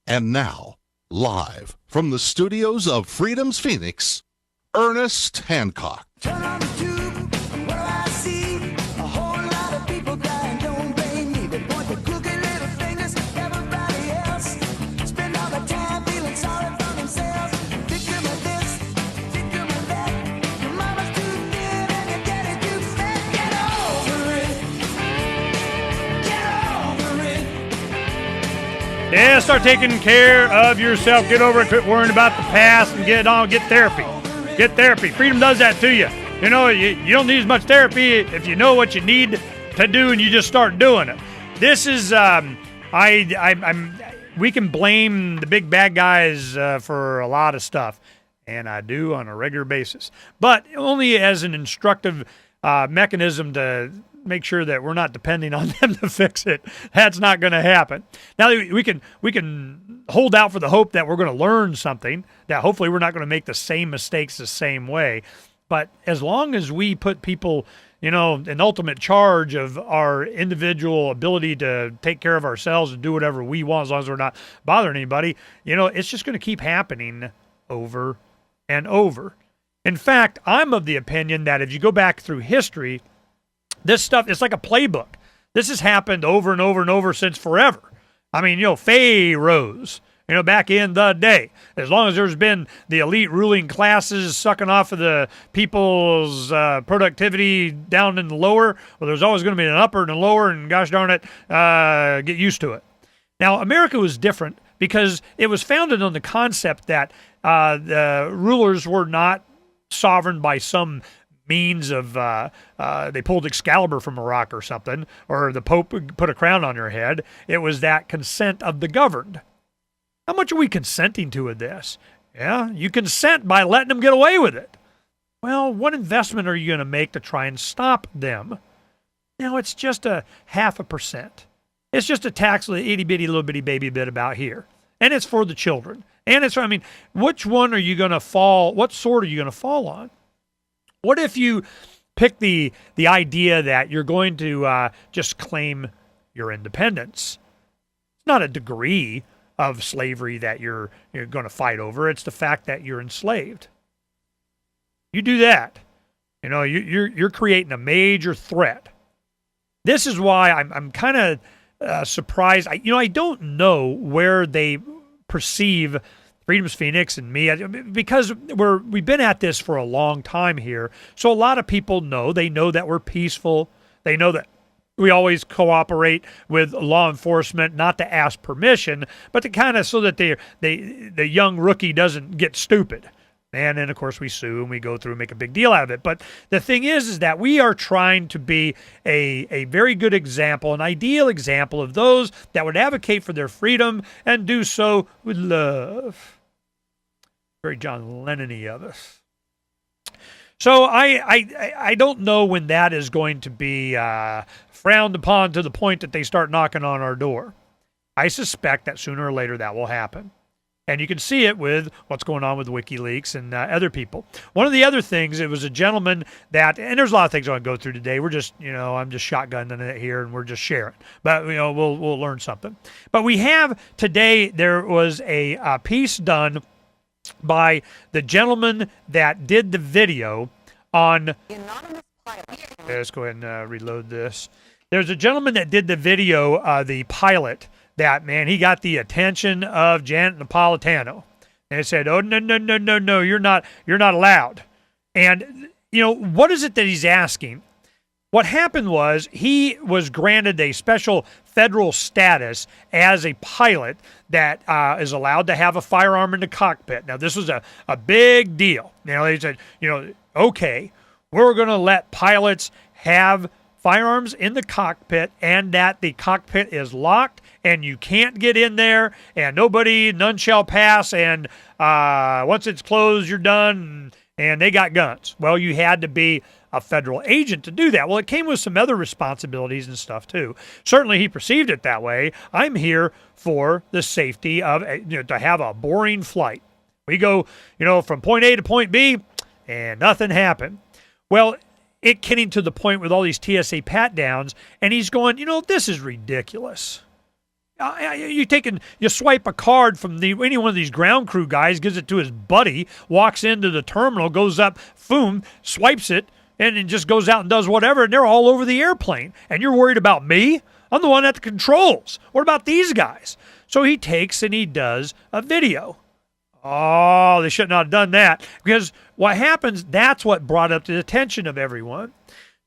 And now, live from the studios of Freedom's Phoenix, Ernest Hancock. Turn on the tube, what do I see? A whole lot of people dying, don't blame me. They point the crooked little fingers, everybody else. Spend all the time feeling sorry for themselves. Victim of this, victim of that. Your mama's too thin and your daddy's too fat. Get over it. Get over it. Yeah, start taking care of yourself. Get over it. Quit worrying about the past and get therapy. Get therapy. Freedom does that to you. You know, you don't need as much therapy if you know what you need to do and you just start doing it. This is we can blame the big bad guys for a lot of stuff, and I do on a regular basis, but only as an instructive mechanism to make sure that we're not depending on them to fix it. That's not going to happen. Now we can hold out for the hope that we're going to learn something, that hopefully we're not going to make the same mistakes the same way. But as long as we put people, in ultimate charge of our individual ability to take care of ourselves and do whatever we want, as long as we're not bothering anybody, it's just going to keep happening over and over. In fact, I'm of the opinion that if you go back through history, this stuff, it's like a playbook. This has happened over and over and over since forever. I mean, pharaohs, back in the day. As long as there's been the elite ruling classes sucking off of the people's productivity down in the lower, well, there's always going to be an upper and a lower, and gosh darn it, get used to it. Now, America was different because it was founded on the concept that the rulers were not sovereign by some means of they pulled Excalibur from a rock or something, or the Pope put a crown on your head. It was that consent of the governed. How much are we consenting to with this? Yeah, you consent by letting them get away with it. Well, what investment are you going to make to try and stop them? It's just a 0.5%. It's just a tax, itty-bitty, little-bitty baby bit about here. And it's for the children. And which one are you going to fall, what sword are you going to fall on? What if you pick the idea that you're going to just claim your independence? It's not a degree of slavery that you're going to fight over. It's the fact that you're enslaved. You do that, you're creating a major threat. This is why I'm kind of surprised. I don't know where they perceive Freedom's Phoenix and me, because we've been at this for a long time here. So a lot of people know that we're peaceful. They know that we always cooperate with law enforcement, not to ask permission, but to kind of so that the young rookie doesn't get stupid. And then, of course, we sue and we go through and make a big deal out of it. But the thing is that we are trying to be a very good example, an ideal example of those that would advocate for their freedom and do so with love. Very John Lennon-y of us. So I don't know when that is going to be frowned upon to the point that they start knocking on our door. I suspect that sooner or later that will happen. And you can see it with what's going on with WikiLeaks and other people. One of the other things, it was a gentleman that, and there's a lot of things I want to go through today. We're just, I'm just shotgunning it here and we're just sharing. But, we'll learn something. But we have today, there was a piece done by the gentleman that did the video on... Let's go ahead and reload this. There's a gentleman that did the video, the pilot, that, man, he got the attention of Janet Napolitano. And it said, oh, no, you're not allowed. And, what is it that he's asking? What happened was he was granted a special federal status as a pilot that is allowed to have a firearm in the cockpit. Now, this was a big deal. They said, okay, we're going to let pilots have firearms in the cockpit, and that the cockpit is locked and you can't get in there, and none shall pass, and once it's closed, you're done, and they got guns. Well, you had to be a federal agent to do that. Well, it came with some other responsibilities and stuff too. Certainly he perceived it that way. I'm here for the safety of, to have a boring flight. We go, from point A to point B, and nothing happened. Well, it getting to the point with all these TSA pat downs, and he's going, this is ridiculous. You swipe a card from any one of these ground crew guys, gives it to his buddy, walks into the terminal, goes up, boom, swipes it, and it just goes out and does whatever, and they're all over the airplane. And you're worried about me? I'm the one at the controls. What about these guys? So he takes and he does a video. Oh, they should not have done that, because what happens, that's what brought up the attention of everyone.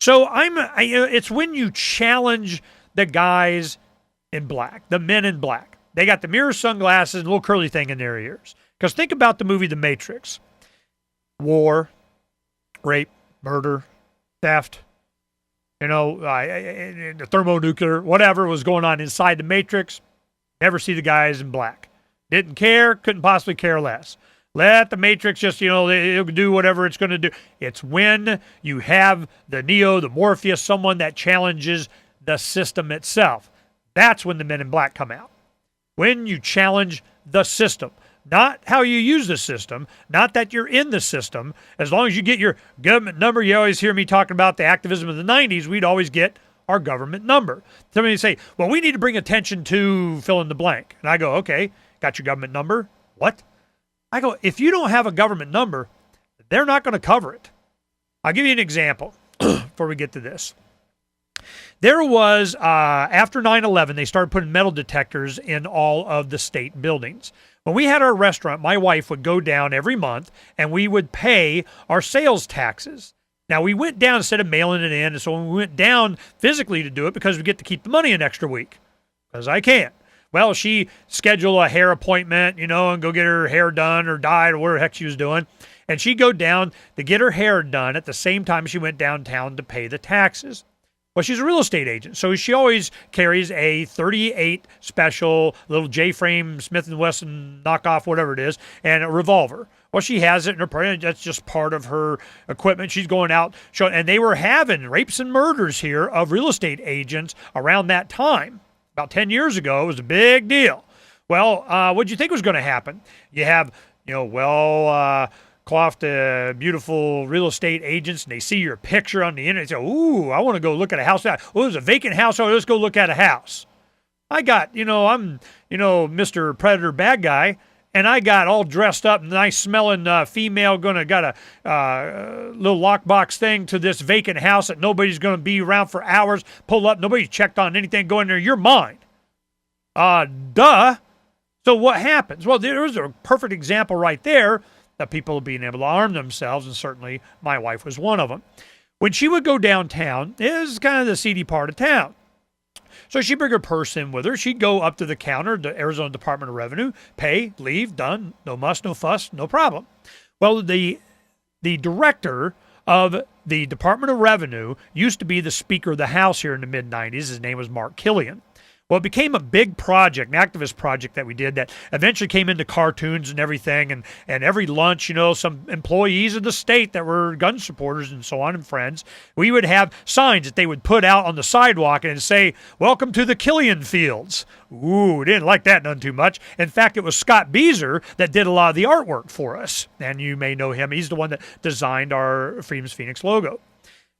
So it's when you challenge the guys in black, the men in black. They got the mirror sunglasses and a little curly thing in their ears. Because think about the movie The Matrix. War, rape, murder, theft, the thermonuclear, whatever was going on inside the Matrix. Never see the guys in black. Didn't care, couldn't possibly care less. Let the Matrix just, it'll do whatever it's going to do. It's when you have the Neo, the Morpheus, someone that challenges the system itself. That's when the men in black come out. When you challenge the system. Not how you use the system, not that you're in the system. As long as you get your government number, you always hear me talking about the activism of the 90s, we'd always get our government number. Somebody would say, well, we need to bring attention to fill in the blank. And I go, okay, got your government number? What? I go, if you don't have a government number, they're not going to cover it. I'll give you an example before we get to this. There was, after 9/11, they started putting metal detectors in all of the state buildings. When we had our restaurant, my wife would go down every month and we would pay our sales taxes. Now, we went down instead of mailing it in, and so we went down physically to do it because we get to keep the money an extra week, because I can't. Well, she scheduled a hair appointment, and go get her hair done or dyed or whatever the heck she was doing. And she'd go down to get her hair done at the same time she went downtown to pay the taxes. Well, she's a real estate agent, so she always carries a 38 special little J-frame Smith & Wesson knockoff, whatever it is, and a revolver. Well, she has it in her purse. That's just part of her equipment. She's going out, and they were having rapes and murders here of real estate agents around that time. About 10 years ago, it was a big deal. Well, what did you think was going to happen? You have, coiffed, beautiful real estate agents, and they see your picture on the internet. They say, ooh, I want to go look at a house. Oh, there's a vacant house. Oh, let's go look at a house. I got, I'm, Mr. Predator bad guy, and I got all dressed up, nice smelling female, got a little lockbox thing to this vacant house that nobody's going to be around for hours. Pull up, nobody's checked on anything. Go in there, you're mine. Duh. So what happens? Well, there's a perfect example right there of people being able to arm themselves, and certainly my wife was one of them. When she would go downtown, it was kind of the seedy part of town. So she'd bring her purse in with her. She'd go up to the counter, the Arizona Department of Revenue, pay, leave, done, no muss, no fuss, no problem. Well, the director of the Department of Revenue used to be the Speaker of the House here in the mid-90s. His name was Mark Killian. Well, it became a big project, an activist project that we did that eventually came into cartoons and everything. And every lunch, some employees of the state that were gun supporters and so on and friends, we would have signs that they would put out on the sidewalk and say, welcome to the Killian Fields. Ooh, didn't like that none too much. In fact, it was Scott Beezer that did a lot of the artwork for us. And you may know him. He's the one that designed our Freedom's Phoenix logo.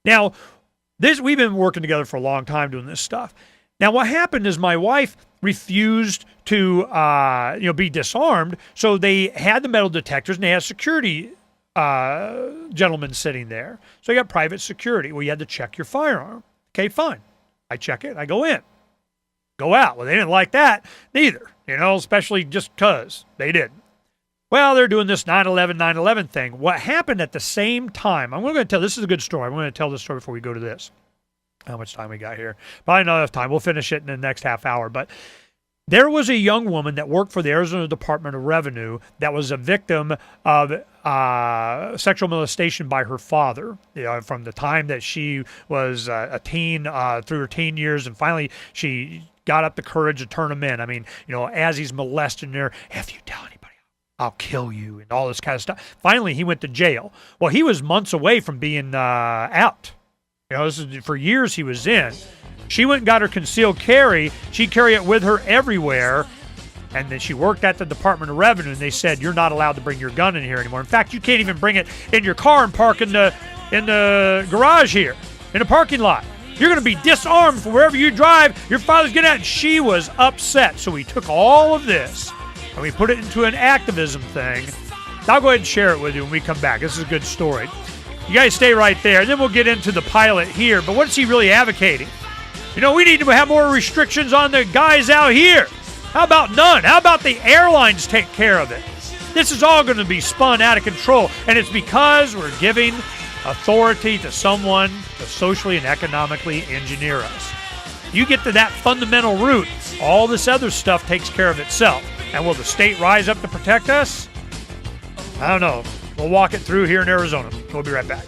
Now, we've been working together for a long time doing this stuff. Now, what happened is my wife refused to, be disarmed, so they had the metal detectors, and they had security gentlemen sitting there. So you got private security. Well, you had to check your firearm. Okay, fine. I check it. I go in. Go out. Well, they didn't like that neither, especially just because they didn't. Well, they're doing this 9/11 thing. What happened at the same time, I'm going to tell, this is a good story. I'm going to tell this story before we go to this. How much time we got here? Probably not enough time. We'll finish it in the next half hour. But there was a young woman that worked for the Arizona Department of Revenue that was a victim of sexual molestation by her father from the time that she was a teen through her teen years. And finally, she got up the courage to turn him in. I mean, as he's molesting her, if you tell anybody, I'll kill you, and all this kind of stuff. Finally, he went to jail. Well, he was months away from being out. This is for years he was in. She went and got her concealed carry. She'd carry it with her everywhere. And then she worked at the Department of Revenue, and they said, you're not allowed to bring your gun in here anymore. In fact, you can't even bring it in your car and park in the garage here, in the parking lot. You're going to be disarmed for wherever you drive. Your father's getting at. And she was upset. So we took all of this and we put it into an activism thing. I'll go ahead and share it with you when we come back. This is a good story. You guys stay right there, and then we'll get into the pilot here. But what's he really advocating? You know, we need to have more restrictions on the guys out here. How about none? How about the airlines take care of it? This is all going to be spun out of control, and it's because we're giving authority to someone to socially and economically engineer us. You get to that fundamental root, all this other stuff takes care of itself. And will the state rise up to protect us? I don't know. We'll walk it through here in Arizona. We'll be right back.